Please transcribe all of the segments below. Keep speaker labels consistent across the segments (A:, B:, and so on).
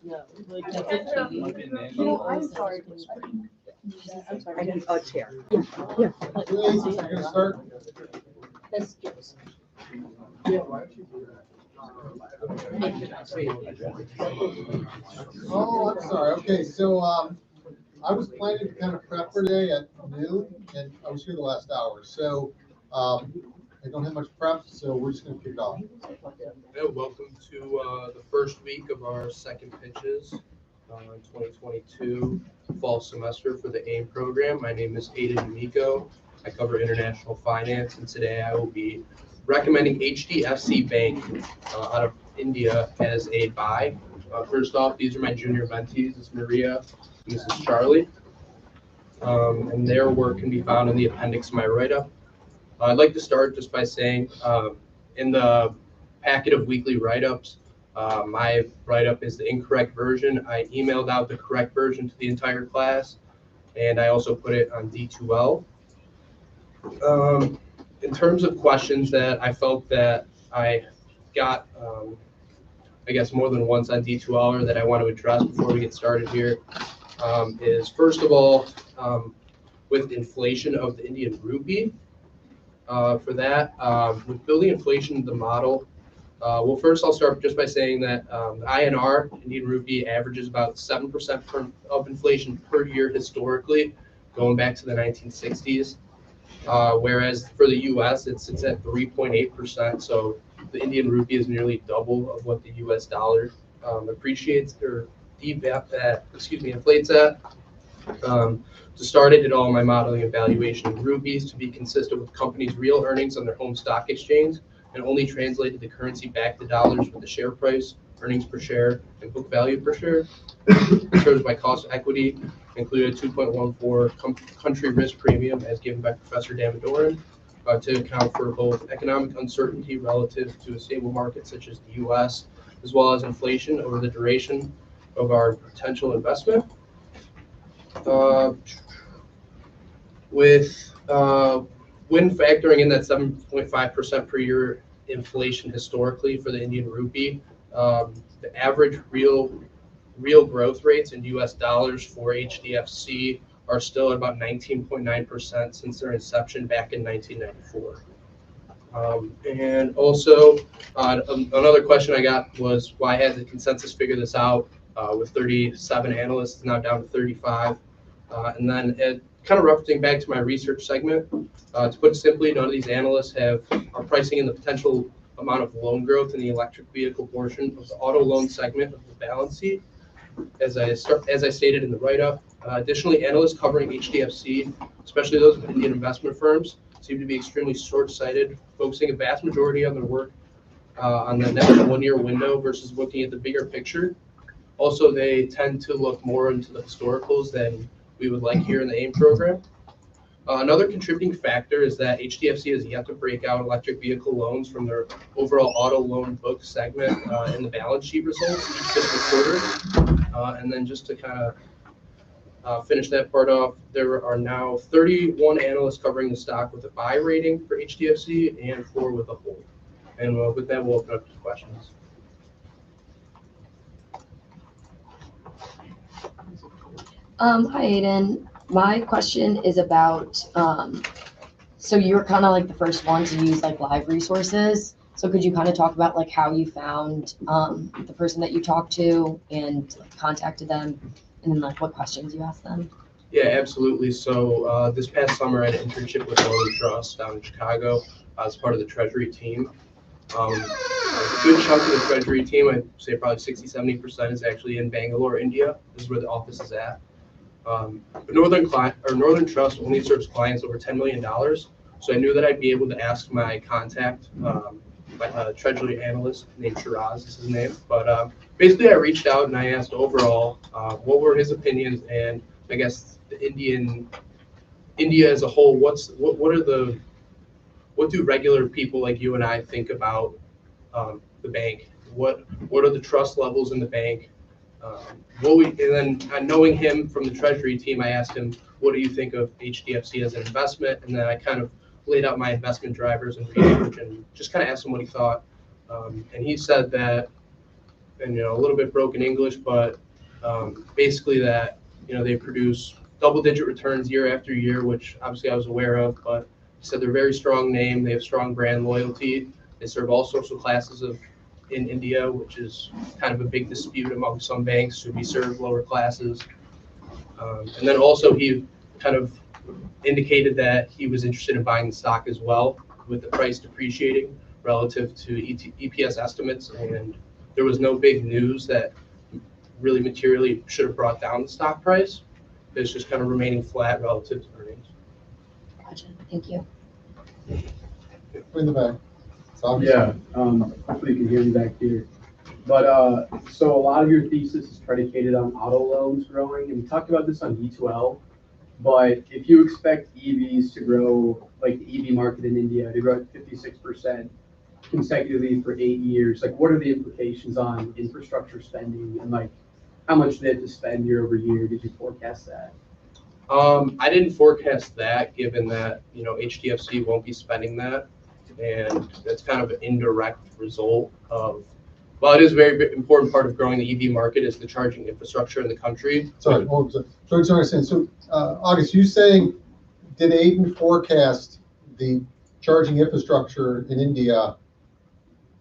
A: No, like
B: I'm sorry. I'm sorry.
C: I need a chair.
D: You're gonna start?
A: That's just.
D: Oh, I'm sorry. Okay, so I was planning to kind of prep for today at noon, and I was here the last hour. So I don't have much prep, so we're just gonna kick off.
E: Hey, welcome to the first week of our second pitches in 2022 fall semester for the AIM program. My name is Domico. I cover international finance, and today I will be recommending HDFC Bank out of India as a buy. First off, these are my junior mentees. This is Maria and this is Charlie. And their work can be found in the appendix of my write-up. I'd like to start just by saying in the packet of weekly write-ups, my write-up is the incorrect version. I emailed out the correct version to the entire class, and I also put it on D2L. In terms of questions that I felt that I got, I guess more than once on D2L or that I want to address before we get started here, is first of all, with inflation of the Indian rupee. For that, with building inflation into the model, well, first I'll start just by saying that the INR, Indian rupee, averages about 7% of inflation per year historically, going back to the 1960s. Whereas for the U.S., it sits at 3.8%. So the Indian rupee is nearly double of what the U.S. dollar appreciates or inflates at. To start, I did all my modeling and valuation of rupees to be consistent with companies' real earnings on their home stock exchange, and only translated the currency back to dollars with the share price, earnings per share, and book value per share. In terms of my cost of equity, included 2.14 country risk premium as given by Professor Damadoran to account for both economic uncertainty relative to a stable market such as the U.S., as well as inflation over the duration of our potential investment. When factoring in that 7.5% per year inflation historically for the Indian rupee, the average real growth rates in U.S. dollars for HDFC are still at about 19.9% since their inception back in 1994. And also, another question I got was why had the consensus figure this out with 37 analysts, now down to 35. And then kind of referencing back to my research segment, to put it simply, none of these analysts are pricing in the potential amount of loan growth in the electric vehicle portion of the auto loan segment of the balance sheet, as I stated in the write-up. Additionally, analysts covering HDFC, especially those of Indian investment firms, seem to be extremely short-sighted, focusing a vast majority on their work on the next 1 year window versus looking at the bigger picture. Also, they tend to look more into the historicals than we would like here in the AIM program. Another contributing factor is that HDFC has yet to break out electric vehicle loans from their overall auto loan book segment in the balance sheet results each fiscal quarter. And then just to kind of finish that part off, there are now 31 analysts covering the stock with a buy rating for HDFC and 4 with a hold. And with that, we'll open up to questions.
C: Hi, Aiden. My question is about, so you're kind of like the first one to use like live resources. So could you kind of talk about like how you found the person that you talked to and like, contacted them, and then like what questions you asked them?
E: Yeah, absolutely. So this past summer, I had an internship with Northern Trust down in Chicago as part of the Treasury team. A good chunk of the Treasury team, I'd say probably 60-70% is actually in Bangalore, India. This is where the office is at. But Northern Trust only serves clients over $10 million, so I knew that I'd be able to ask my contact, my treasury analyst named Shiraz is his name. But basically, I reached out and I asked overall what were his opinions, and I guess the India as a whole. What do regular people like you and I think about the bank? What are the trust levels in the bank? And then knowing him from the Treasury team, I asked him, what do you think of HDFC as an investment? And then I kind of laid out my investment drivers and research and just kind of asked him what he thought. And he said that and a little bit broken English, but basically that they produce double-digit returns year after year, which obviously I was aware of. But he said they're a very strong name. They have strong brand loyalty. They serve all social classes in India, which is kind of a big dispute among some banks. Should we serve lower classes? And then also he kind of indicated that he was interested in buying the stock as well, with the price depreciating relative to EPS estimates, and there was no big news that really materially should have brought down the stock price. It's just kind of remaining flat relative to earnings.
C: Gotcha. Thank you.
D: In the back.
F: Yeah, hopefully you can hear me back here. But so a lot of your thesis is predicated on auto loans growing, and we talked about this on D2L. But if you expect EVs to grow, like the EV market in India, to grow at 56% consecutively for 8 years, like what are the implications on infrastructure spending, and like how much they have to spend year over year? Did you forecast that?
E: I didn't forecast that, given that HDFC won't be spending that, and that's kind of an indirect result of. Well, it is a very important part of growing the EV market is the charging infrastructure in the country.
D: Sorry, so August, you saying, did Aiden forecast the charging infrastructure in India?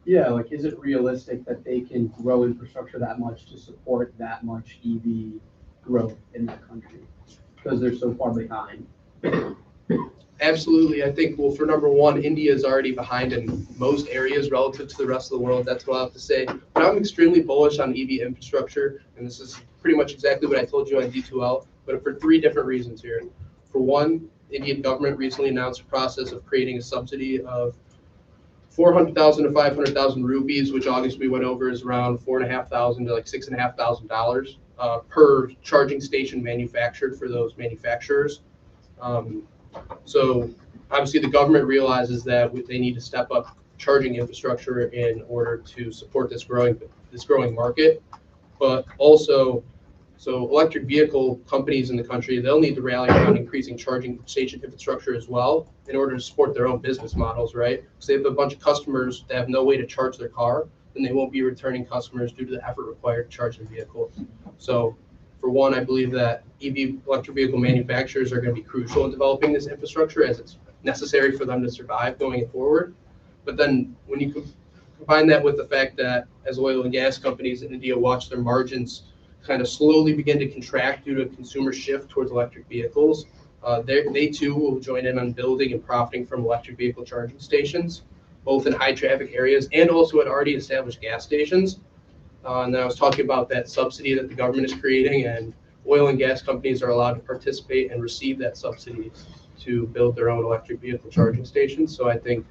F: Yeah, like is it realistic that they can grow infrastructure that much to support that much EV growth in that country? Because they're so far behind.
E: Absolutely. I think, well, for number one, India is already behind in most areas relative to the rest of the world. That's what I have to say. But I'm extremely bullish on EV infrastructure, and this is pretty much exactly what I told you on D2L, but for 3 different reasons here. For one, the Indian government recently announced a process of creating a subsidy of 400,000 to 500,000 rupees, which August we went over is around $4,500 to like $6,500 per charging station manufactured for those manufacturers. So obviously the government realizes that they need to step up charging infrastructure in order to support this growing market. But also, so electric vehicle companies in the country, they'll need to rally around increasing charging station infrastructure as well in order to support their own business models, right? Because they have a bunch of customers that have no way to charge their car, then they won't be returning customers due to the effort required to charge their vehicle. So for one, I believe that electric vehicle manufacturers are going to be crucial in developing this infrastructure as it's necessary for them to survive going forward. But then when you combine that with the fact that as oil and gas companies in India watch their margins kind of slowly begin to contract due to a consumer shift towards electric vehicles, they too will join in on building and profiting from electric vehicle charging stations, both in high traffic areas and also at already established gas stations. And then I was talking about that subsidy that the government is creating, and oil and gas companies are allowed to participate and receive that subsidy to build their own electric vehicle charging stations. So I think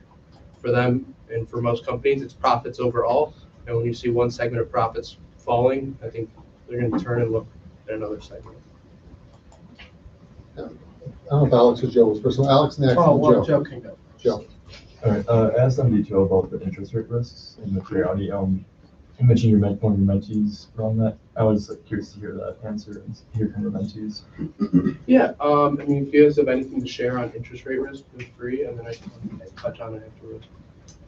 E: for them and for most companies, it's profits overall. And when you see one segment of profits falling, I think they're going to turn and look at another segment.
D: I don't know if Alex or Joe was first. So Alex next.
G: Well, Joe can go.
D: Joe.
H: All right. I asked on detail about the interest rate risks in the reality. You mentioned one of your mentees were on that. I was curious to hear that answer and hear from your mentees.
E: Yeah. I mean, if you guys have anything to share on interest rate risk, feel free, and then I can touch on it afterwards.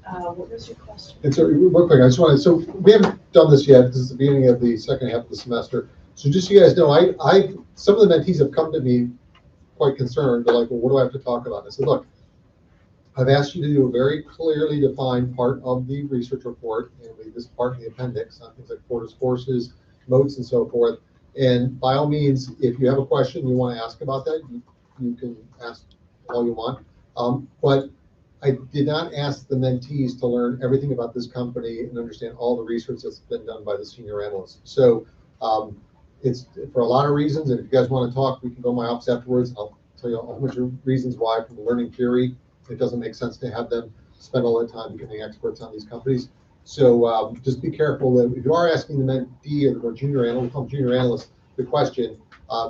A: What was your question?
D: And so real quick, I just wanted, so we haven't done this yet. This is the beginning of the second half of the semester. So just so you guys know, some of the mentees have come to me quite concerned. They're like, well, what do I have to talk about? I said, look, I've asked you to do a very clearly defined part of the research report, namely this part in the appendix on things like Porter's forces, moats, and so forth. And by all means, if you have a question you want to ask about that, you can ask all you want. But I did not ask the mentees to learn everything about this company and understand all the research that's been done by the senior analysts. So it's for a lot of reasons. And if you guys want to talk, we can go to my office afterwards. I'll tell you a whole bunch of reasons why from learning theory. It doesn't make sense to have them spend all that time becoming experts on these companies. So just be careful that if you are asking the mentee or junior analyst, the question,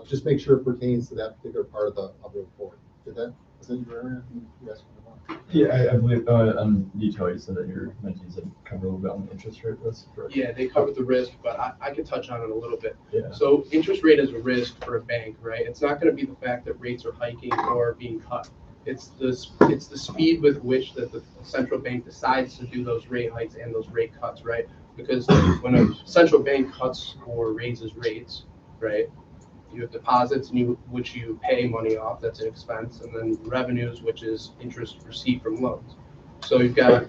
D: just make sure it pertains to that particular part of the report. Is that your area? You asked me.
H: Yeah, I believe on detail you said that your mentees had covered a little bit on the interest rate risk.
E: Yeah, they covered the risk, but I could touch on it a little bit.
H: Yeah.
E: So interest rate is a risk for a bank, right? It's not going to be the fact that rates are hiking or being cut. It's the speed with which that the central bank decides to do those rate hikes and those rate cuts, right? because when a central bank cuts or raises rates, right, you have deposits which you pay money off, that's an expense, and then revenues, which is interest received from loans. So you've got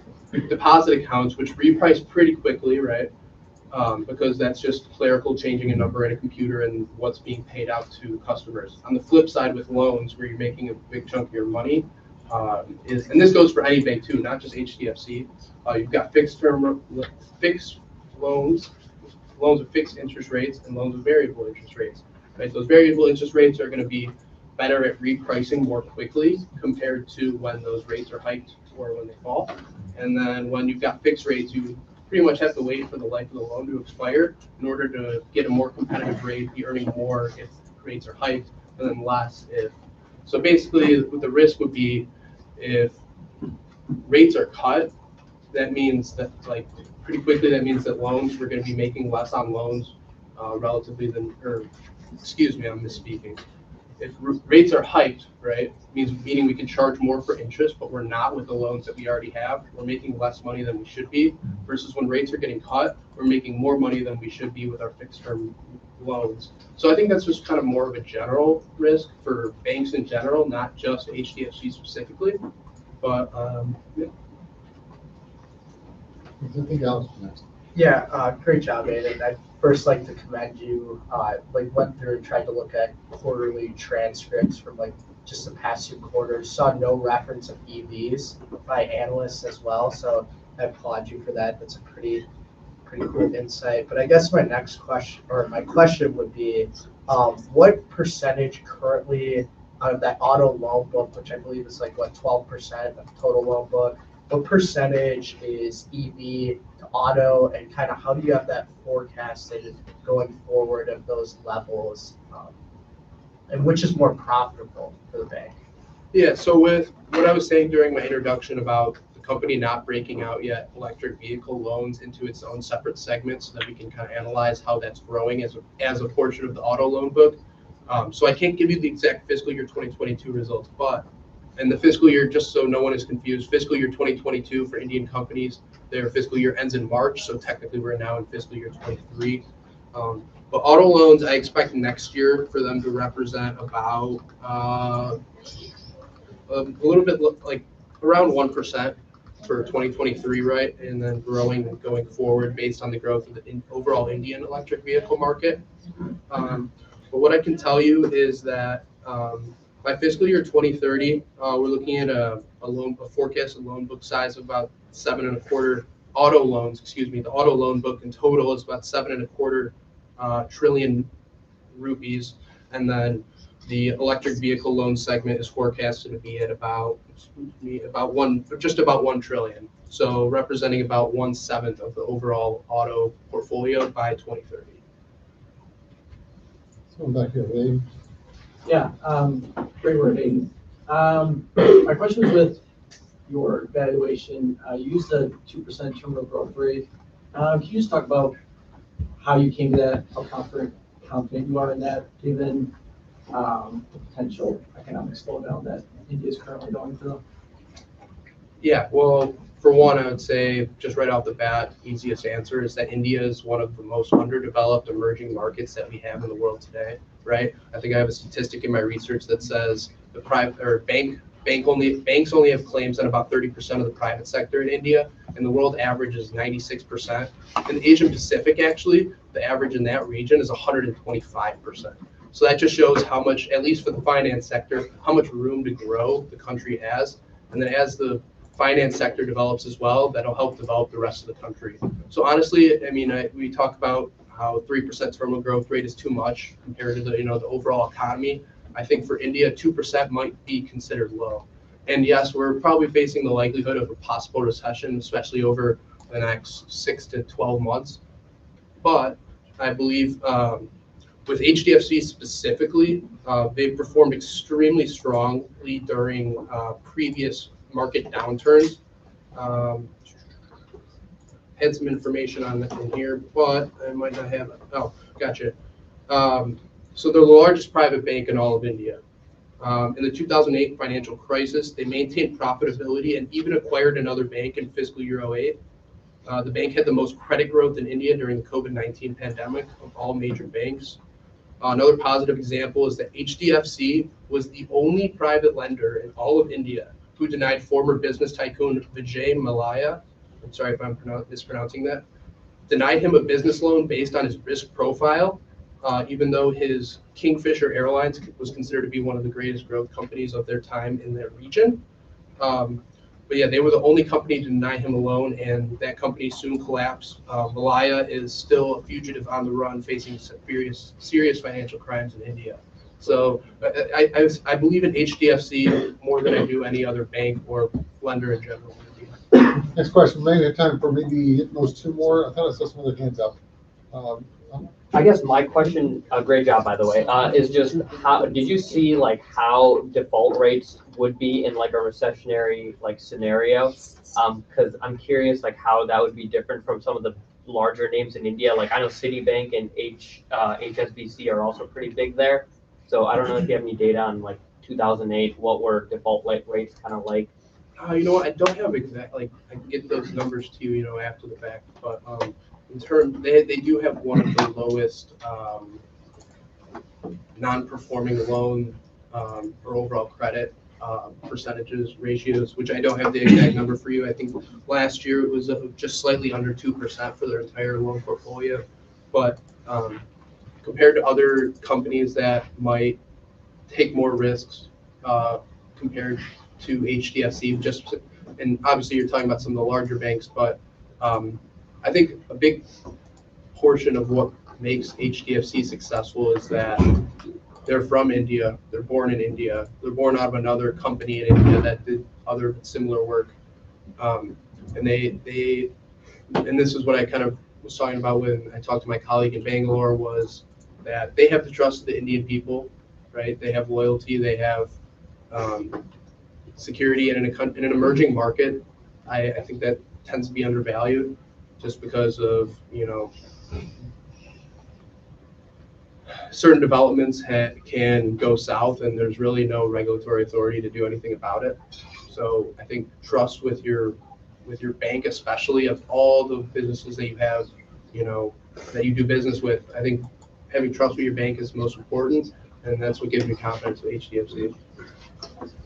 E: deposit accounts which reprice pretty quickly, right? Because that's just clerical changing a number in a computer and what's being paid out to customers. On the flip side, with loans, where you're making a big chunk of your money, and this goes for any bank too, not just HDFC. You've got fixed loans with fixed interest rates, and loans with variable interest rates. Right, those variable interest rates are going to be better at repricing more quickly compared to when those rates are hiked or when they fall. And then when you've got fixed rates, you pretty much have to wait for the life of the loan to expire in order to get a more competitive rate, be earning more if rates are hiked, and then less if. So basically, the risk would be if rates are cut, that means that pretty quickly that means that loans, we're going to be making less on loans relatively than, or excuse me, I'm misspeaking. If rates are hiked, right, meaning we can charge more for interest, but we're not with the loans that we already have. We're making less money than we should be, versus when rates are getting cut, we're making more money than we should be with our fixed term loans. So I think that's just kind of more of a general risk for banks in general, not just HDFC specifically. But yeah.
D: I think Alex was next.
G: Yeah, great job, Aiden. I'd first like to commend you. Went through and tried to look at quarterly transcripts from just the past 2 quarters. Saw no reference of EVs by analysts as well, so I applaud you for that. That's a pretty cool insight. But I guess my next question, or my question would be, what percentage currently out of that auto loan book, which I believe is 12% of total loan book, what percentage is EV to auto, and kind of how do you have that forecasted going forward of those levels, and which is more profitable for the bank?
E: Yeah, so with what I was saying during my introduction about the company not breaking out yet electric vehicle loans into its own separate segments so that we can kind of analyze how that's growing as a portion of the auto loan book. So I can't give you the exact fiscal year 2022 results, but in the fiscal year, just so no one is confused, fiscal year 2022 for Indian companies, their fiscal year ends in March, so technically we're now in fiscal year 23. But auto loans, I expect next year for them to represent about a little bit around 1% for 2023, right? And then growing and going forward based on the growth of the overall Indian electric vehicle market. But what I can tell you is that by fiscal year 2030, we're looking at a forecasted loan book size of about 7.25 auto loans. Excuse me, the auto loan book in total is about 7.25 trillion rupees, and then the electric vehicle loan segment is forecasted to be at just about 1 trillion. So representing about 1/7 of the overall auto portfolio by 2030.
D: Someone back here, Dave.
I: Yeah, great wording. My question was with your valuation. You used a 2% terminal growth rate. Can you just talk about how you came to that, how confident you are in that, given the potential economic slowdown that India is currently going through?
E: Yeah, well, for one, I would say just right off the bat, easiest answer is that India is one of the most underdeveloped emerging markets that we have in the world today, right? I think I have a statistic in my research that says the banks only have claims on about 30% of the private sector in India, and the world average is 96%. In the Asian Pacific, actually, the average in that region is 125%. So that just shows how much, at least for the finance sector, how much room to grow the country has. And then as the finance sector develops as well, that'll help develop the rest of the country. So honestly, I mean, we talk about how 3% terminal growth rate is too much compared to the overall economy. I think for India, 2% might be considered low. And yes, we're probably facing the likelihood of a possible recession, especially over the next 6 to 12 months. But I believe with HDFC specifically, they've performed extremely strongly during previous market downturns. Had some information on that in here, but I might not have it. Oh, gotcha. So they're the largest private bank in all of India. In the 2008 financial crisis, they maintained profitability and even acquired another bank in fiscal year 08. The bank had the most credit growth in India during the COVID-19 pandemic of all major banks. Another positive example is that HDFC was the only private lender in all of India who denied former business tycoon Vijay Mallya, I'm sorry if I'm mispronouncing that, denied him a business loan based on his risk profile, even though his Kingfisher Airlines was considered to be one of the greatest growth companies of their time in their region. But yeah, they were the only company to deny him a loan, and that company soon collapsed. Mallya is still a fugitive on the run, facing serious financial crimes in India. So I believe in HDFC more than I do any other bank or lender in general.
D: Next question. Maybe have time for maybe those two more. I thought I saw some other hands up.
J: I guess my question, great job by the way, is just how did you see like how default rates would be in like a recessionary like scenario? Because I'm curious like how that would be different from some of the larger names in India. Like I know Citibank and HSBC are also pretty big there. So I don't know if you have any data on like 2008, what were default rates kind of like?
E: You know what? I don't have exact like I can get those numbers to you, after the fact, but in terms, they do have one of the lowest non-performing loan or overall credit percentages ratios, which I don't have the exact number for you. I think last year it was just slightly under 2% for their entire loan portfolio, but compared to other companies that might take more risks compared to HDFC, and obviously you're talking about some of the larger banks, but I think a big portion of what makes HDFC successful is that they're from India, they're born in India, they're born out of another company in India that did other similar work, and this is what I kind of was talking about when I talked to my colleague in Bangalore, was that they have the trust of the Indian people, right? They have loyalty, they have security, and in an emerging market, I think that tends to be undervalued just because of, certain developments can go south and there's really no regulatory authority to do anything about it. So I think trust with your bank, especially of all the businesses that you have, that you do business with, I think having trust with your bank is most important, and that's what gives me confidence with HDFC.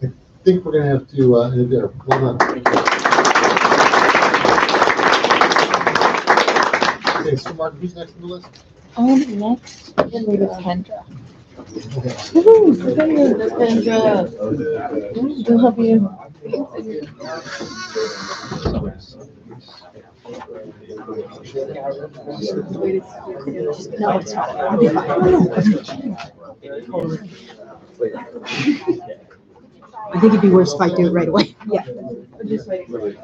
D: I think we're going to have to end it there. Well done.
E: Thank you.
D: Okay, so Mark, who's next on the list?
B: Next, we're gonna go to Kendra. Woo, Kendra. Good help you. No, it's fine. I'll be fine. I think it'd be worse if I do it right away. Yeah. I'm just waiting.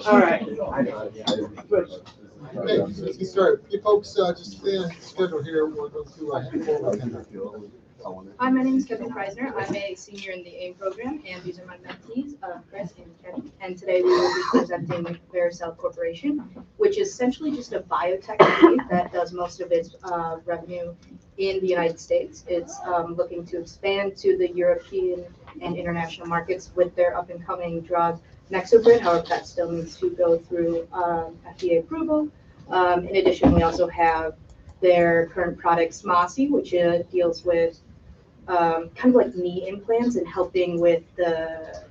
I: All right.
D: Okay, so let's get started. Hey, folks, just stay on schedule here. We'll go through a handful of Kendra.
B: Hi, my name is Kendra Preissner. I'm a senior in the AIM program, and these are my mentees, Chris and Kenny. And today we will be presenting Vericel Corporation, which is essentially just a biotech company that does most of its revenue in the United States. It's looking to expand to the European and international markets with their up-and-coming drug Nexobrid. However, that still needs to go through FDA approval. In addition, we also have their current product, Smasi, which deals with kind of like knee implants and helping with the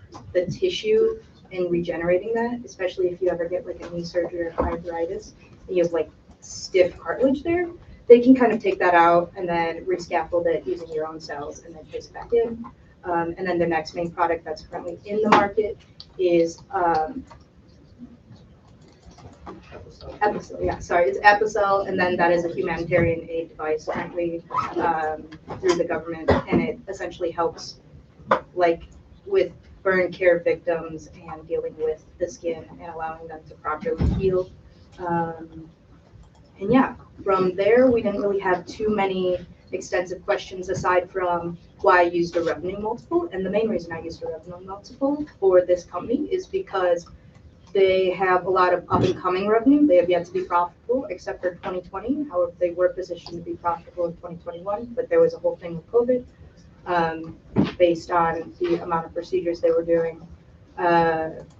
B: tissue and regenerating that, especially if you ever get like a knee surgery or arthritis and you have like stiff cartilage there. They can kind of take that out and then rescaffold it using your own cells and then place it back in. And then the next main product that's currently in the market is Epicel, yeah, sorry, it's Epicel, and then that is a humanitarian aid device currently through the government, and it essentially helps like with burn care victims and dealing with the skin and allowing them to properly heal. And yeah, from there, we didn't really have too many extensive questions aside from why I used a revenue multiple. And the main reason I used a revenue multiple for this company is because they have a lot of up and coming revenue. They have yet to be profitable except for 2020. However, they were positioned to be profitable in 2021, but there was a whole thing with COVID based on the amount of procedures they were doing,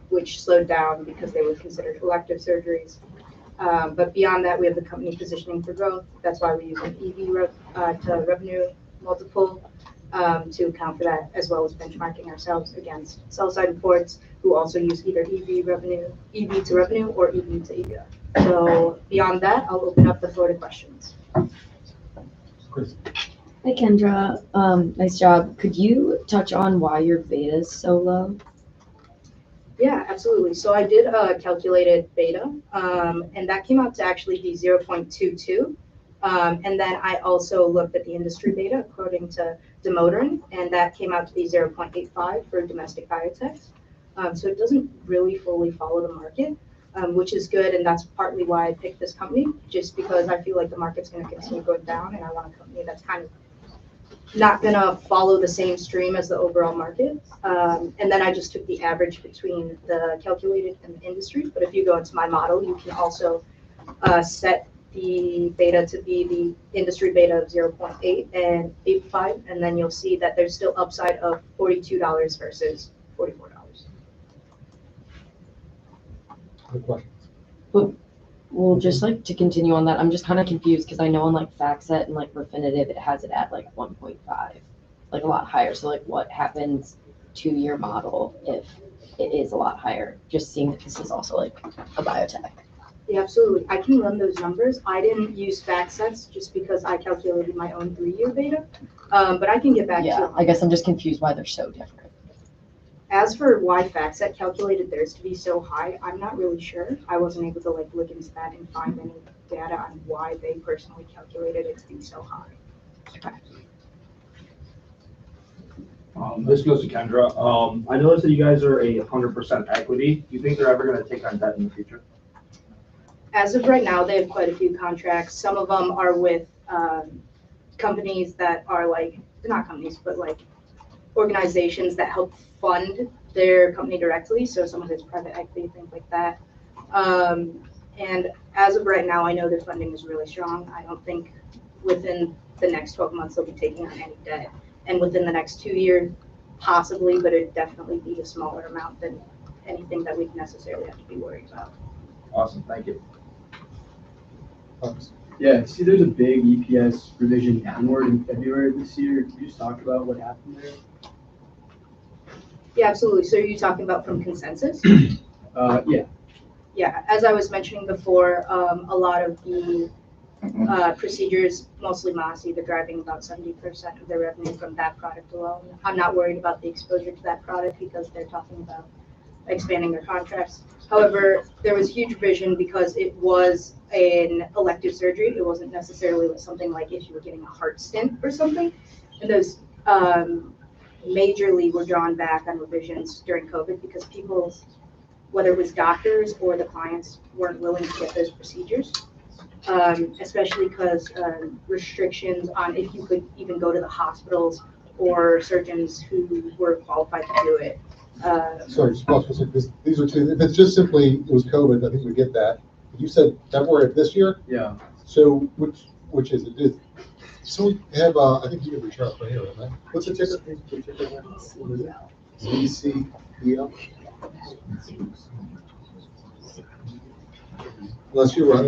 B: which slowed down because they were considered elective surgeries. But beyond that, we have the company positioning for growth. That's why we use an EV to revenue multiple to account for that, as well as benchmarking ourselves against sell-side reports who also use either EV to revenue, or EV to EBITDA. So beyond that, I'll open up the floor to questions.
D: Chris.
C: Hi Kendra, nice job. Could you touch on why your beta is so low?
B: Yeah, absolutely. So I did a calculated beta, and that came out to actually be 0.22. And then I also looked at the industry beta according to Demoterin, and that came out to be 0.85 for domestic biotechs. So it doesn't really fully follow the market, which is good, and that's partly why I picked this company, just because I feel like the market's going to continue going down, and I want a company that's kind of not going to follow the same stream as the overall market. And then I just took the average between the calculated and the industry. But if you go into my model, you can also set the beta to be the industry beta of 0.8 and 8.5, and then you'll see that there's still upside of $42 versus $44.
D: Good questions.
C: Well, just like to continue on that, I'm just kind of confused because I know on like FactSet and like Refinitiv, it has it at like 1.5, like a lot higher. So like what happens to your model if it is a lot higher? Just seeing that this is also like a biotech.
B: Yeah, absolutely. I can run those numbers. I didn't use FactSets just because I calculated my own 3-year beta, but I can get back to
C: Yeah,
B: you.
C: I guess I'm just confused why they're so different.
B: As for why FactSet calculated theirs to be so high, I'm not really sure. I wasn't able to like look into that and find any data on why they personally calculated it to be so high.
C: Okay.
K: This goes to Kendra. I noticed that you guys are a 100% equity. Do you think they're ever going to take on debt in the future?
B: As of right now, they have quite a few contracts. Some of them are with companies that are like, not companies, but like organizations that help fund their company directly. So some of it's private equity, things like that. And as of right now, I know their funding is really strong. I don't think within the next 12 months they'll be taking on any debt. And within the next 2 years, possibly, but it'd definitely be a smaller amount than anything that we'd necessarily have to be worried about.
K: Awesome, thank you.
F: Yeah, see, there's a big EPS revision downward in February of this year. Can you just talk about what happened there?
B: Yeah, absolutely. So are you talking about from consensus?
F: Yeah.
B: Yeah, as I was mentioning before, a lot of the procedures, mostly Mossy, they're driving about 70% of their revenue from that product alone. I'm not worried about the exposure to that product because they're talking about expanding their contracts. However, there was huge revision because it was an elective surgery. It wasn't necessarily something like if you were getting a heart stent or something. And those majorly were drawn back on revisions during COVID because people, whether it was doctors or the clients, weren't willing to get those procedures, especially because restrictions on if you could even go to the hospitals or surgeons who were qualified to do it.
D: Sorry, just pause for a second. These are two, if it's just simply, it was COVID, I think we get that. You said February of this year?
F: Yeah.
D: So which is it? So we have, I think you can reach out right here, right? What's the ticker? VCEL? Unless you run,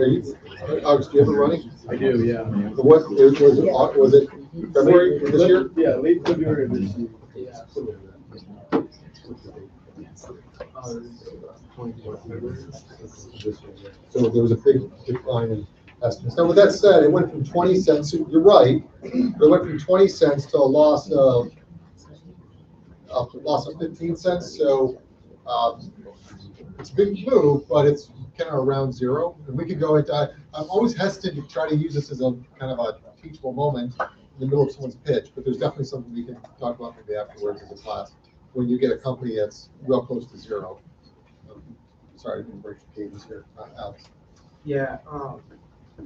D: August, do you have it running?
F: I do, yeah.
D: What, was it February of this year?
F: Yeah, late February of this year.
G: Yeah.
D: So there was a big decline in estimates. Now, with that said, it went from 20 cents, you're right, but it went from 20 cents to a loss of 15 cents. So it's a big move, but it's kind of around zero. And we could go into, I'm always hesitant to try to use this as a kind of a teachable moment in the middle of someone's pitch, but there's definitely something we can talk about maybe afterwards as a class when you get a company that's real close to zero. Sorry, I didn't break the cadence here, Alex.
G: Yeah,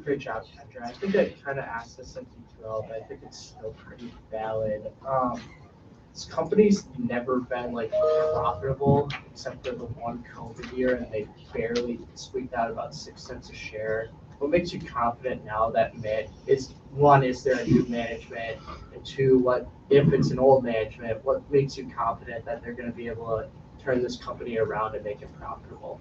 G: great job, Kendra. I think I kind of asked this in detail, but I think it's still pretty valid. This company's never been like profitable except for the one COVID year, and they barely squeaked out about 6 cents a share. What makes you confident now that is there a new management, and two, what if it's an old management? What makes you confident that they're going to be able to turn this company around and make it profitable?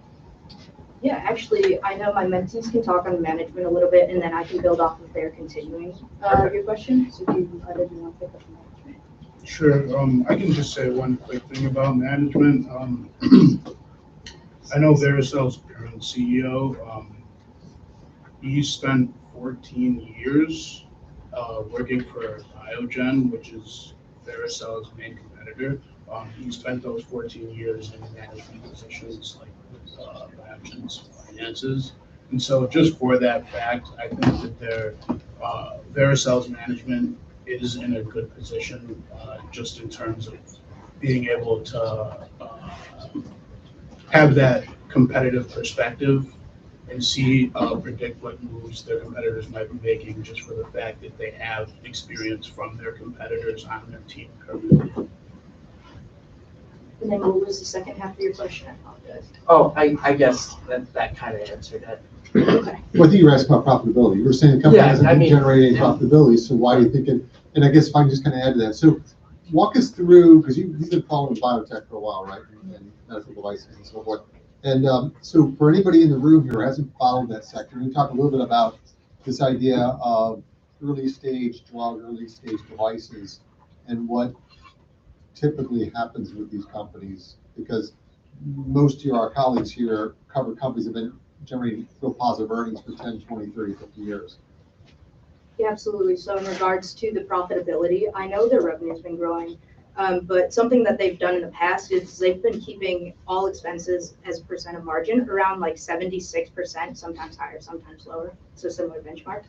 B: Yeah, actually, I know my mentees can talk on management a little bit, and then I can build off of their continuing your question. So if you either do want to pick up on management.
L: Sure. I can just say one quick thing about management. I know Vericel's current CEO. He spent 14 years working for Biogen, which is Vericel's main competitor. He spent those 14 years in management positions like with Biogen's finances. And so just for that fact, I think that their Vericel's management is in a good position just in terms of being able to have that competitive perspective and see predict what moves their competitors might be making just for the fact that they have experience from their competitors on their team currently.
B: And then what was the second half of your question? I apologize.
G: Oh, I guess that kind of answered it.
B: Okay.
D: Well, I think you were asking about profitability. You were saying the company
G: Yeah,
D: hasn't
G: I mean,
D: generated any profitability, so why do you think it, and I guess if I can just kind of add to that. So walk us through, because you've been following biotech for a while, right? And medical devices and so forth. And so for anybody in the room here who hasn't followed that sector, we talk a little bit about this idea of early stage drug, early stage devices, and what typically happens with these companies, because most of our colleagues here cover companies that have been generating real positive earnings for 10, 20, 30, 50 years.
B: Yeah, absolutely. So in regards to the profitability, I know their revenue's been growing, but something that they've done in the past is they've been keeping all expenses as a percent of margin around like 76%, sometimes higher, sometimes lower. So similar benchmark.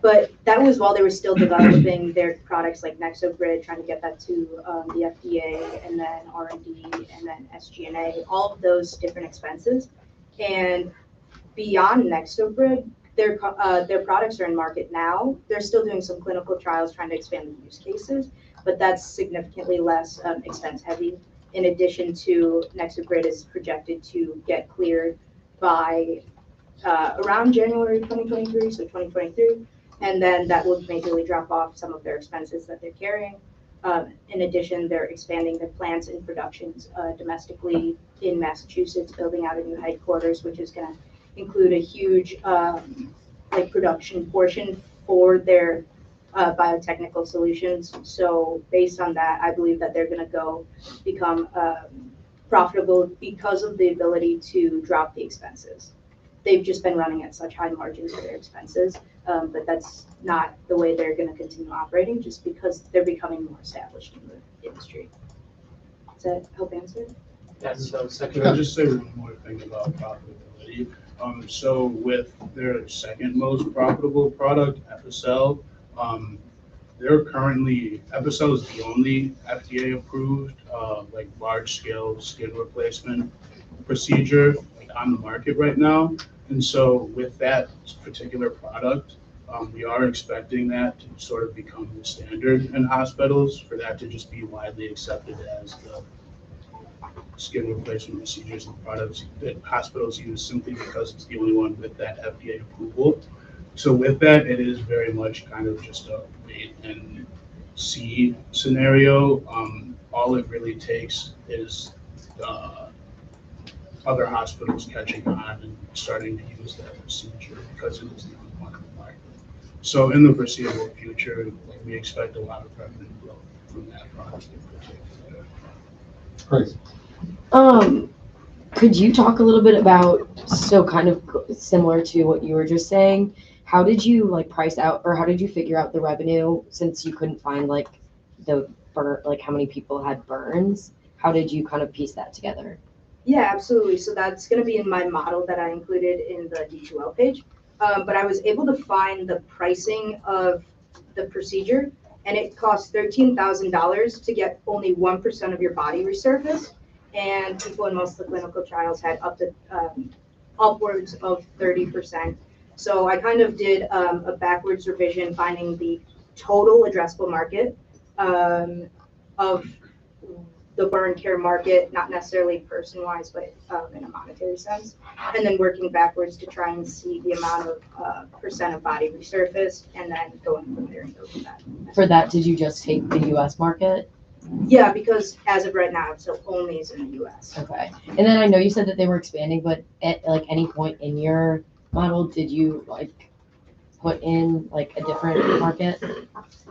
B: But that was while they were still developing their products like NexoGrid, trying to get that to the FDA, and then R&D, and then SG&A, all of those different expenses. And beyond NexoGrid, their products are in market now. They're still doing some clinical trials trying to expand the use cases, but that's significantly less expense heavy. In addition to NexoGrid is projected to get cleared by around January 2023, so 2023. And then that will majorly drop off some of their expenses that they're carrying. In addition, they're expanding their plants and productions domestically in Massachusetts, building out a new headquarters, which is going to include a huge production portion for their biotechnical solutions. So based on that, I believe that they're going to become profitable because of the ability to drop the expenses. They've just been running at such high margins for their expenses, but that's not the way they're going to continue operating, just because they're becoming more established in the industry. Does that help answer?
G: Yes, so
L: Can I just say one more thing about profitability? So with their second most profitable product, Epicel, Epicel is the only FDA approved large scale skin replacement procedure on the market right now. And so with that particular product, we are expecting that to sort of become the standard in hospitals, for that to just be widely accepted as the skin replacement procedures and products that hospitals use, simply because it's the only one with that FDA approval. So with that, it is very much kind of just a wait and see scenario. All it really takes is other hospitals catching on and starting to use that procedure, because it is the only one in the market. So in the foreseeable future, we expect a lot of revenue growth from that product in particular.
D: Great.
C: Could you talk a little bit about, so kind of similar to what you were just saying, how did you price out, or how did you figure out the revenue, since you couldn't find how many people had burns? How did you kind of piece that together?
B: Yeah, absolutely. So that's going to be in my model that I included in the D2L page. But I was able to find the pricing of the procedure, and it costs $13,000 to get only 1% of your body resurfaced. And people in most of the clinical trials had up to upwards of 30%. So I kind of did a backwards revision, finding the total addressable market of the burn care market, not necessarily person-wise, but in a monetary sense, and then working backwards to try and see the amount of percent of body resurfaced, and then going from there and go from that.
C: For that, did you just take the US market?
B: Yeah, because as of right now, it still only is in the US.
C: Okay. And then I know you said that they were expanding, but at like any point in your model, did you like put in like a different market,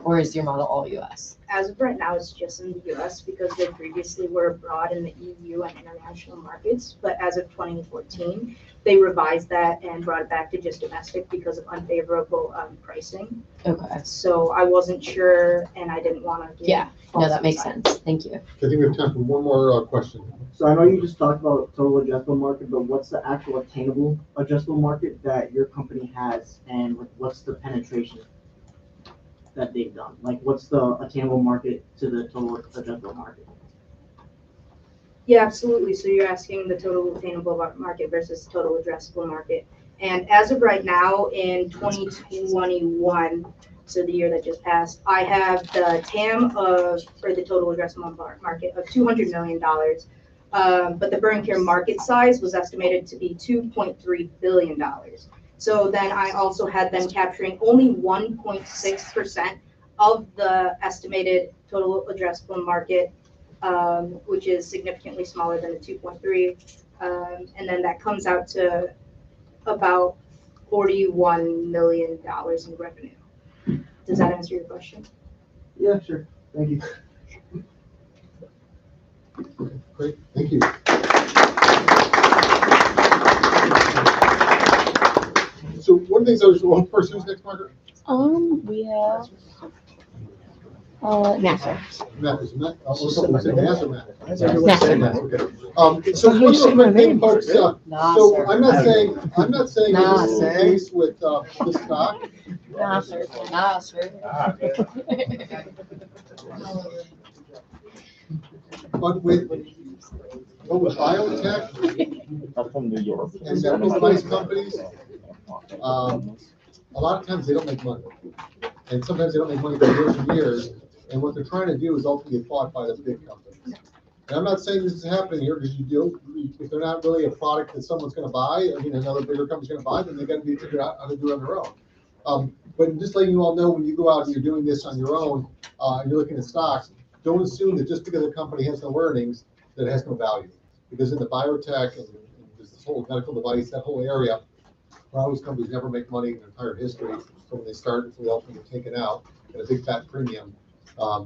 C: or is your model all US?
B: As of right now, it's just in the US because they previously were abroad in the EU and international markets. But as of 2014, they revised that and brought it back to just domestic because of unfavorable pricing.
C: Okay.
B: So I wasn't sure, and I didn't want to.
C: Yeah. No, that makes sense. Thank you.
D: I think we have time for one more question.
M: So I know you just talked about total addressable market, but what's the actual attainable addressable market that your company has, and what's the penetration that they've done? Like, what's the attainable market to the total addressable market?
B: Yeah, absolutely. So you're asking the total attainable market versus total addressable market. And as of right now, in 2021, so the year that just passed, I have the TAM for the total addressable market of $200 million. But the burn care market size was estimated to be $2.3 billion. So then I also had them capturing only 1.6% of the estimated total addressable market, which is significantly smaller than the 2.3. And then that comes out to about $41 million in revenue. Does that answer your question?
M: Yeah, sure. Thank you.
D: Great, thank you. So one of the things I was, one person who's next, Margaret?
N: We have Nasser.
D: Matt, is Matt? Was it Matt or Matt?
N: Nasser.
D: Matt, okay. So one little quick thing, folks. So I'm not saying that this is the case with this stock.
C: Nasser.
D: But with biotech
H: from New York.
D: and medical device companies, a lot of times they don't make money. And sometimes they don't make money for years and years. And what they're trying to do is ultimately get bought by the big companies. And I'm not saying this is happening here because if they're not really a product that someone's going to buy, I mean, another bigger company's going to buy, then they got to be figured out how to do it on their own. But just letting you all know, when you go out and you're doing this on your own, and you're looking at stocks, don't assume that just because a company has no earnings, that it has no value. Because in the biotech and this whole medical device, that whole area, those companies never make money in their entire history. So when they start, until they ultimately get taken out at a big fat premium,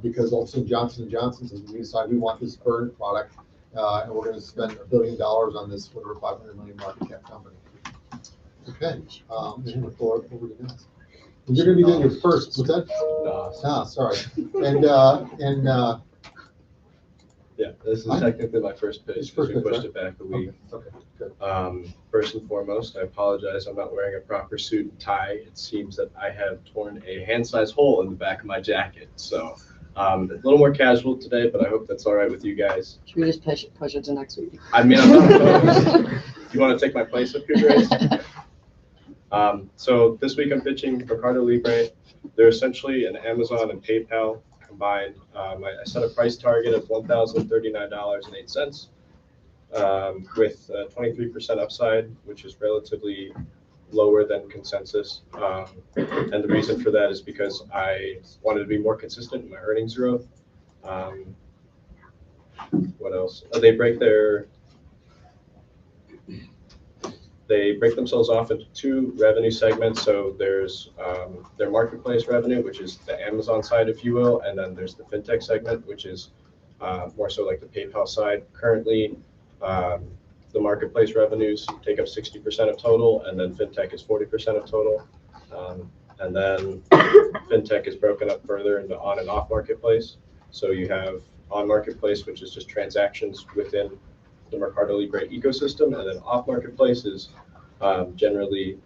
D: because all of a sudden Johnson & Johnson says, we decide we want this burn product, and we're going to spend $1 billion on this, whatever, 500 million market cap company. Okay, the floor over to Dennis. You're going to be doing your first, what's that? No, sorry.
O: Yeah, this is technically my first pitch because we pushed it back a week.
D: Okay, good.
O: First and foremost, I apologize. I'm not wearing a proper suit and tie. It seems that I have torn a hand-sized hole in the back of my jacket. So a little more casual today, but I hope that's all right with you guys.
C: Should we just push it to next week?
O: I mean, I'm not opposed. You want to take my place up here, Grace? So this week I'm pitching MeracoLibre. They're essentially an Amazon and PayPal combined. I set a price target of $1,039.08 with 23% upside, which is relatively lower than consensus. And the reason for that is because I wanted to be more consistent in my earnings growth. What else? They break themselves off into two revenue segments. So there's their marketplace revenue, which is the Amazon side, if you will, and then there's the fintech segment, which is more so like the PayPal side. Currently, the marketplace revenues take up 60% of total, and then fintech is 40% of total. And then fintech is broken up further into on and off marketplace. So you have on marketplace, which is just transactions within the MeracoLibre ecosystem, and then off marketplace is generally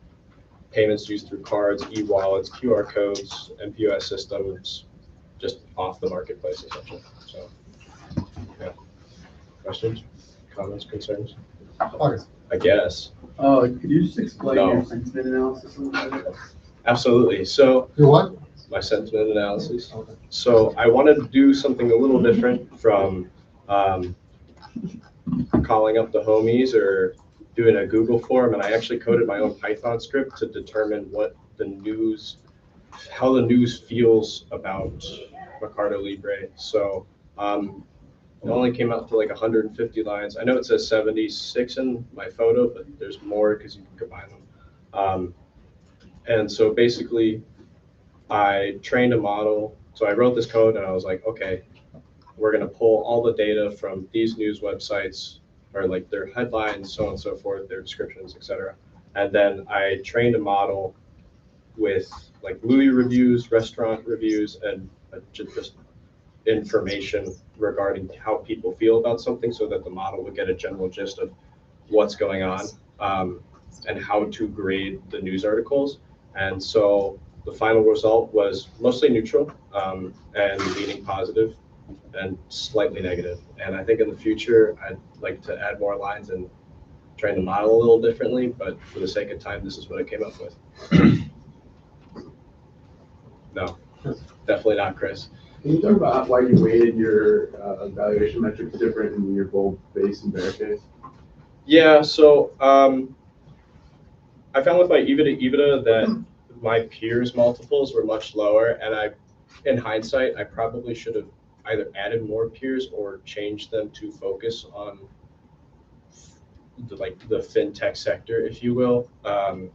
O: payments used through cards, e-wallets, QR codes, MPOS systems, just off the marketplace essentially. So, yeah. Questions, comments, concerns?
D: August.
O: I guess.
F: Could you just explain
O: No.
F: your sentiment analysis a little bit?
O: Absolutely. So
D: Your what?
O: my sentiment analysis. So I wanted to do something a little different from calling up the homies or doing a Google form, and I actually coded my own Python script to determine what the news, how the news feels about MeracoLibre. So it only came out to like 150 lines. I know it says 76 in my photo, but there's more because you can combine them. And so basically, I trained a model. So I wrote this code and I was like, okay, we're going to pull all the data from these news websites, or like their headlines, so on and so forth, their descriptions, etc. And then I trained a model with like movie reviews, restaurant reviews, and just information regarding how people feel about something, so that the model would get a general gist of what's going on and how to grade the news articles. And so the final result was mostly neutral and leaning positive and slightly negative. And I think in the future, I'd like to add more lines and train the model a little differently, but for the sake of time, this is what I came up with. No, definitely not, Chris.
F: Can you talk about why you weighted your valuation metrics different in your bull, base, and bear case?
O: Yeah, so I found with my EBITDA that my peers' multiples were much lower, and in hindsight, I probably should have either added more peers or changed them to focus on the fintech sector, if you will. And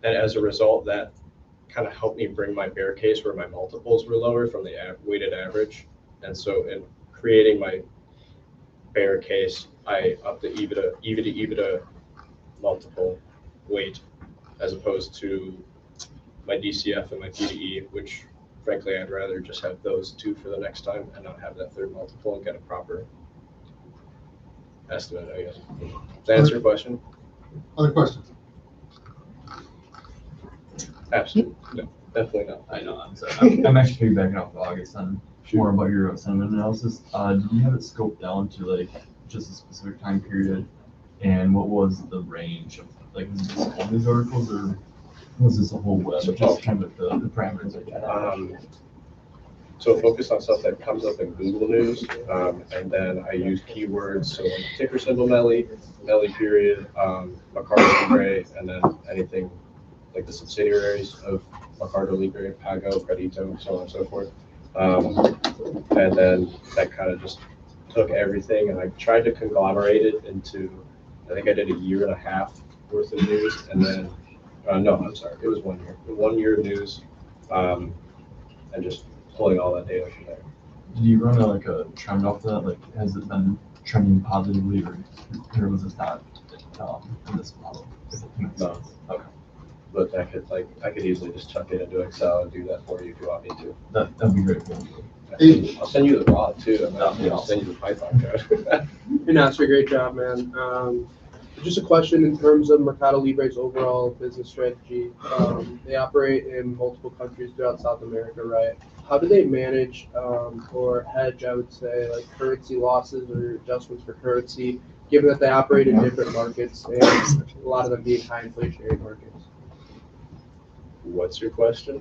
O: as a result, that kind of helped me bring my bear case where my multiples were lower from the weighted average. And so in creating my bear case, I upped the EBITDA multiple weight as opposed to my DCF and my PDE, which frankly, I'd rather just have those two for the next time and not have that third multiple and get a proper estimate, I guess. Does that answer your question?
D: Other questions?
O: Absolutely. No, definitely not.
H: I know, I'm sorry. I'm actually piggybacking off of August on more about your sentiment analysis. Did you have it scoped down to like just a specific time period? And what was the range of, like, was it just all these articles, or was this a whole web? Just kind of the parameters like that.
O: So focus on stuff that comes up in Google News, and then I use keywords, so like ticker symbol MELI, MELI period, MeracoLibre, and then anything like the subsidiaries of MeracoLibre, Pago, Credito, so on and so forth. And then that kind of just took everything, and I tried to conglomerate it into, I think I did a year and a half worth of news, and then, no, I'm sorry, it was 1 year. 1 year of news, and just pulling all that data from there.
H: Did you run a trend off that? Like, has it been trending positively, or was this not in this model?
O: No. Okay. But I could easily just chuck it into Excel and do that for you if you want me to.
H: That'd be great.
O: I'll send you the raw too. I'll send you the Python code.
E: Hey, Nasser, great job, man. Just a question in terms of MeracoLibre's overall business strategy. They operate in multiple countries throughout South America, right? How do they manage or hedge, I would say, like currency losses or adjustments for currency, given that they operate in different markets and a lot of them being high inflationary markets?
O: What's your question?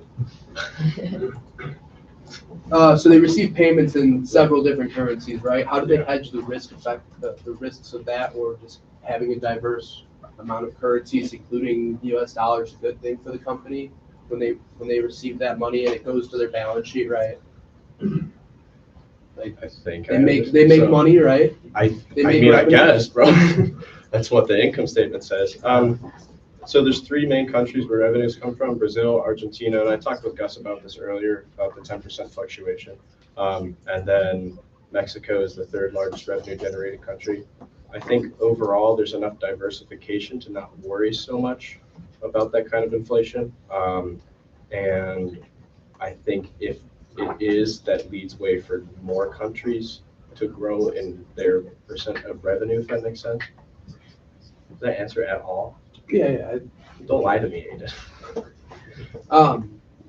E: So they receive payments in several different currencies, right? How do they hedge the risks of that, or just having a diverse amount of currencies, including U.S. dollars, a good thing for the company when they receive that money and it goes to their balance sheet, right? Like
O: I think
E: they make money, right?
O: I guess, bro. That's what the income statement says. So there's 3 main countries where revenues come from: Brazil, Argentina, and I talked with Gus about this earlier, about the 10% fluctuation. And then Mexico is the 3rd largest revenue generating country. I think overall there's enough diversification to not worry so much about that kind of inflation. And I think if it is, that leads way for more countries to grow in their percent of revenue, if that makes sense. Does that answer at all?
E: Yeah.
O: Don't lie to me, Aiden.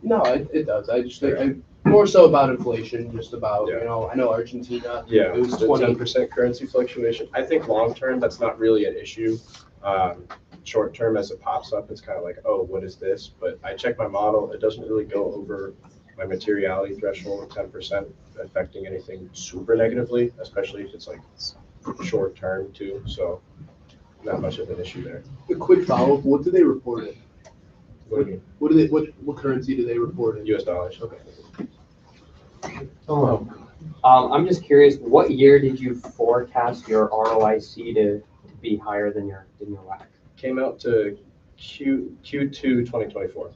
E: No, it does. I just think More so about inflation, just about,
O: Yeah.
E: I know Argentina.
O: Yeah,
E: It was
O: the
E: 20.
O: 10% currency fluctuation. I think long-term, that's not really an issue. Short-term, as it pops up, it's kind of like, oh, what is this? But I check my model, it doesn't really go over my materiality threshold of 10%, affecting anything super negatively, especially if it's like short-term too. So not much of an issue there.
E: A quick follow-up, what do they report in?
O: What do you mean?
E: What currency do they report in?
O: US dollars.
E: Okay.
D: Oh,
J: I'm just curious, what year did you forecast your ROIC to be higher than your WACC?
O: Came out to Q2 2024.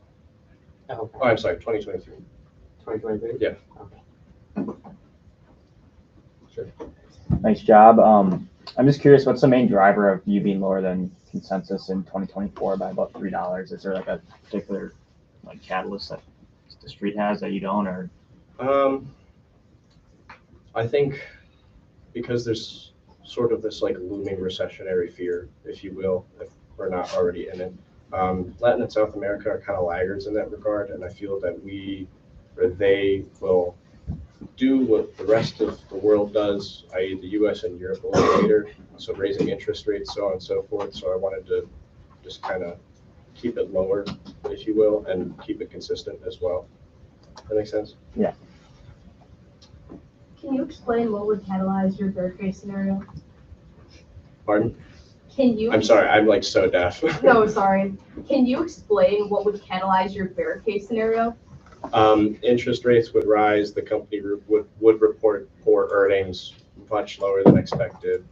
J: Oh, okay.
O: Oh, I'm sorry, 2023.
J: 2023?
O: Yeah.
J: Okay.
O: Sure.
P: Nice job. I'm just curious, what's the main driver of you being lower than consensus in 2024 by about $3? Is there like a particular like catalyst that the street has that you don't, or?
O: I think because there's sort of this like looming recessionary fear, if you will, if we're not already in it. Latin and South America are kind of laggards in that regard, and I feel that they will do what the rest of the world does, i.e. the US and Europe a little later, so raising interest rates, so on and so forth. So I wanted to just kind of keep it lower, if you will, and keep it consistent as well. That makes sense?
P: Yeah.
B: Can you explain what would catalyze your bear case scenario?
O: Pardon?
B: Can you?
O: I'm sorry, I'm like so deaf.
B: No, sorry. Can you explain what would catalyze your bear case scenario?
O: Interest rates would rise, the company would report poor earnings, much lower than expected,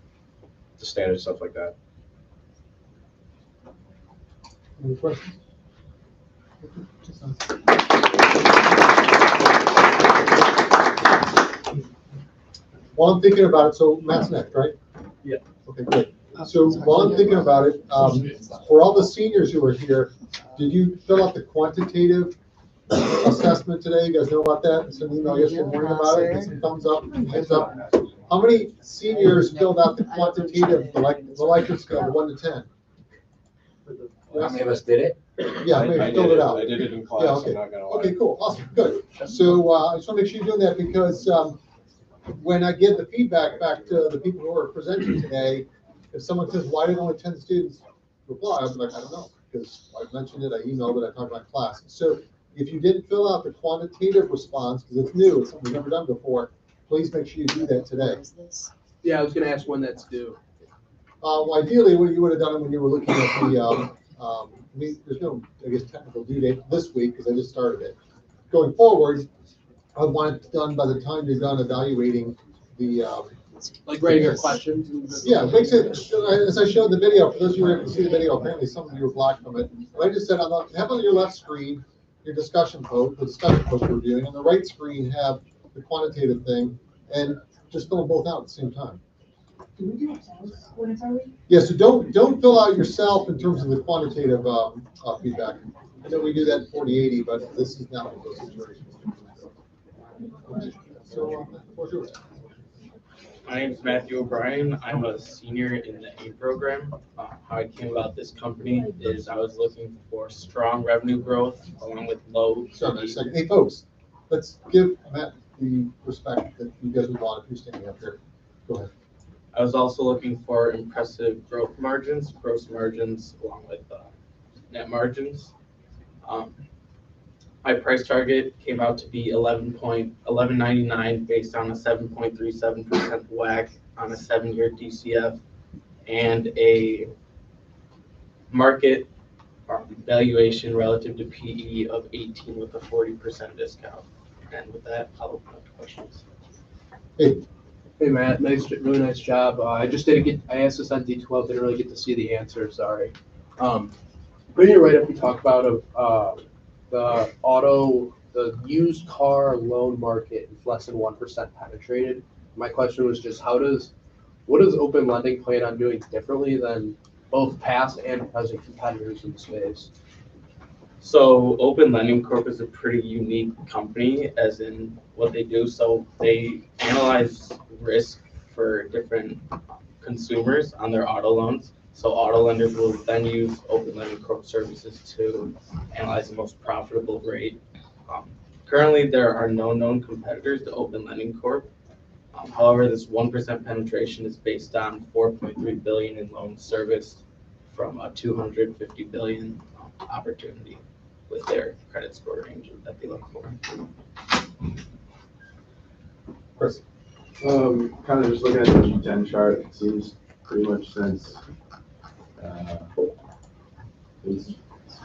O: the standard stuff like that.
D: any questions? While I'm thinking about it, so Matt's next, right?
E: Yeah.
D: Okay, great. So while I'm thinking about it, for all the seniors who are here, did you fill out the quantitative assessment today? You guys know about that? Sent an email yesterday morning about it. Get some thumbs up, hands up. How many seniors filled out the quantitative, the Likert scale, 1 to 10?
Q: How many of us did it?
D: Yeah, how many filled it out?
O: I did it in
D: Yeah,
O: class,
D: okay.
O: I'm not gonna lie.
D: Okay, cool, awesome, good. So I just want to make sure you're doing that because when I give the feedback back to the people who are presenting today, if someone says, why did only 10 students reply? I'll be like, I don't know, because I mentioned it, I emailed it, I talked about class. So if you didn't fill out the quantitative response, because it's new, it's something we've never done before, please make sure you do that today.
E: Yeah, I was gonna ask when that's due.
D: Well, ideally, what you would have done when you were looking at the, there's no, I guess, technical due date this week because I just started it. Going forward, I want it done by the time you're done evaluating the.
E: Like writing your questions?
D: Yeah, makes it, as I showed the video, for those of you who able to see the video, apparently some of you were blocked from it. But I just said, have on your left screen your discussion post, the discussion post we're reviewing. On the right screen, have the quantitative thing, and just fill them both out at the same time.
A: Do we do a pause when it's our week?
D: Yeah, so don't fill out yourself in terms of the quantitative feedback. I know we do that in 4080, but this is not one of those situations. So, what's yours?
R: My name is Matthew O'Brien. I'm a senior in the A program. How I came about this company is I was looking for strong revenue growth along with low.
D: Sorry, a second. Hey, folks, let's give Matt the respect that you guys would want if you're standing up here. Go ahead.
R: I was also looking for impressive growth margins, gross margins, along with net margins. My price target came out to be $11.99 based on a 7.37% WACC on a 7-year DCF and a market valuation relative to PE of 18 with a 40% discount. And with that, I'll open up to questions.
E: Hey Matt, really nice job. I asked this on D12, didn't really get to see the answer, sorry. But in your write-up, you talk about the used car loan market is less than 1% penetrated. My question was just what does Open Lending plan on doing differently than both past and present competitors in the space?
R: So Open Lending Corp is a pretty unique company as in what they do. So they analyze risk for different consumers on their auto loans. So auto lenders will then use Open Lending Corp services to analyze the most profitable rate Currently, there are no known competitors to Open Lending Corp. However, this 1% penetration is based on 4.3 billion in loans serviced from a 250 billion opportunity with their credit score range that they look for.
D: Chris?
S: Kind of just looking at the G10 chart, it seems pretty much since it's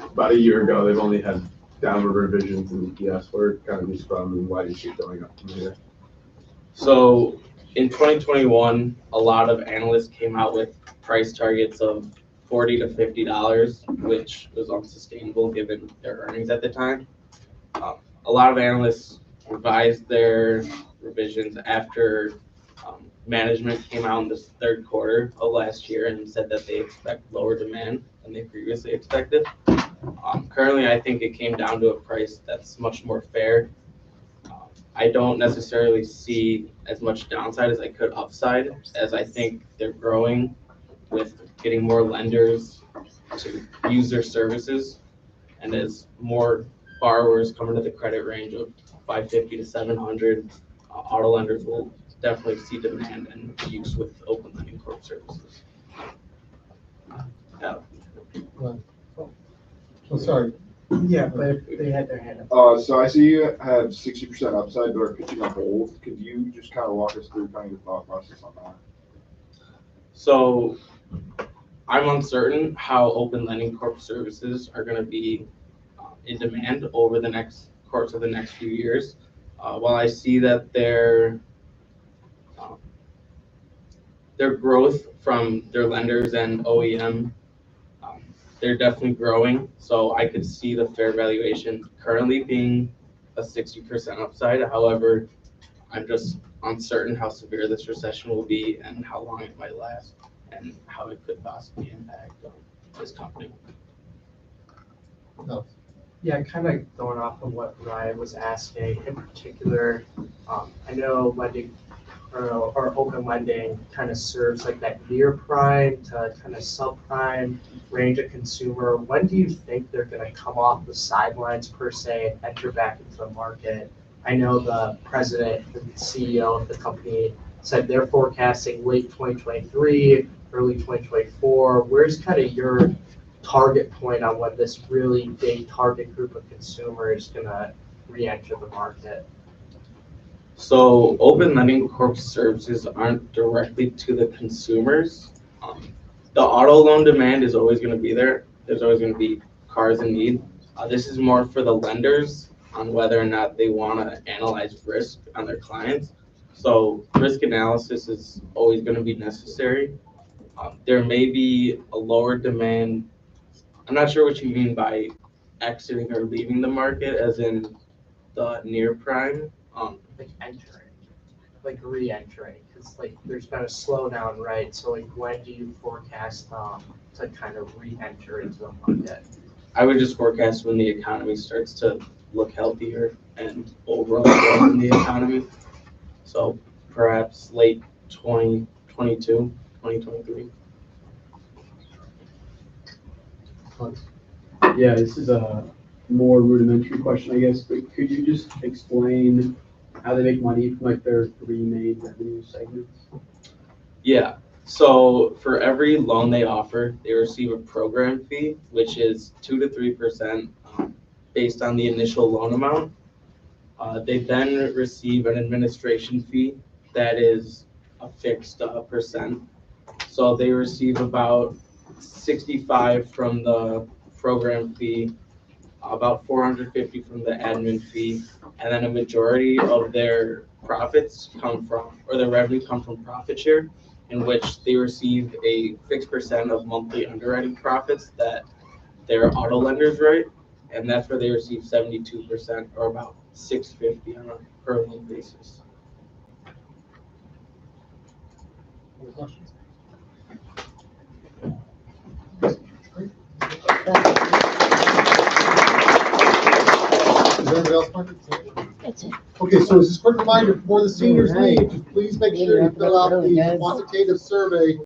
S: about a year ago, they've only had downward revisions in EPS. Where it kind of just from, and why do you see it going up from here?
R: So in 2021, a lot of analysts came out with price targets of $40 to $50, which was unsustainable given their earnings at the time. A lot of analysts revised their revisions after management came out in the third quarter of last year and said that they expect lower demand than they previously expected. Currently, I think it came down to a price that's much more fair. I don't necessarily see as much downside as I could upside, as I think they're growing with getting more lenders to use their services. And as more borrowers come into the credit range of 550 to 700, auto lenders will definitely see demand and use with Open Lending Corp services. Yeah.
D: Oh, sorry.
G: Yeah, but they had their hand up.
S: So I see you have 60% upside, but are pitching a hold. Could you just kind of walk us through kind of your thought process on that?
R: So I'm uncertain how Open Lending Corp services are going to be in demand over the course of the next few years. While I see that their growth from their lenders and OEM, they're definitely growing. So I could see the fair valuation currently being a 60% upside. However, I'm just uncertain how severe this recession will be and how long it might last and how it could possibly impact this company.
D: No.
G: Yeah, kind of going off of what Ryan was asking, in particular, I know lending or open lending kind of serves like that near prime to kind of subprime range of consumer. When do you think they're going to come off the sidelines per se and enter back into the market? I know the president and CEO of the company said they're forecasting late 2023, early 2024. Where's kind of your target point on when this really big target group of consumers is going to re-enter the market?
R: So Open Lending Corp services aren't directly to the consumers. The auto loan demand is always going to be there. There's always going to be cars in need. This is more for the lenders on whether or not they want to analyze risk on their clients. So risk analysis is always going to be necessary. There may be a lower demand. I'm not sure what you mean by exiting or leaving the market, as in the near prime.
G: Like entering, like re-entering, because like there's been a slowdown, right? So like when do you forecast to kind of re-enter into the market?
R: I would just forecast when the economy starts to look healthier and overall growth in the economy. So perhaps late 2022, 2023.
F: Yeah, this is a more rudimentary question, I guess, but could you just explain how they make money from like their three main revenue segments?
R: Yeah. So for every loan they offer, they receive a program fee, which is 2 to 3% based on the initial loan amount. They then receive an administration fee that is a fixed percent. So they receive about 65 from the program fee, about 450 from the admin fee, and then a majority of their profits come from, or their revenue come from profit share, in which they receive a fixed percent of monthly underwriting profits that their auto lenders write, and that's where they receive 72%, or about $650 on a per loan basis.
D: Any questions? Is there anybody else?
C: That's it.
D: Okay, so as a quick reminder, for the seniors leave, just please make sure you fill out the quantitative survey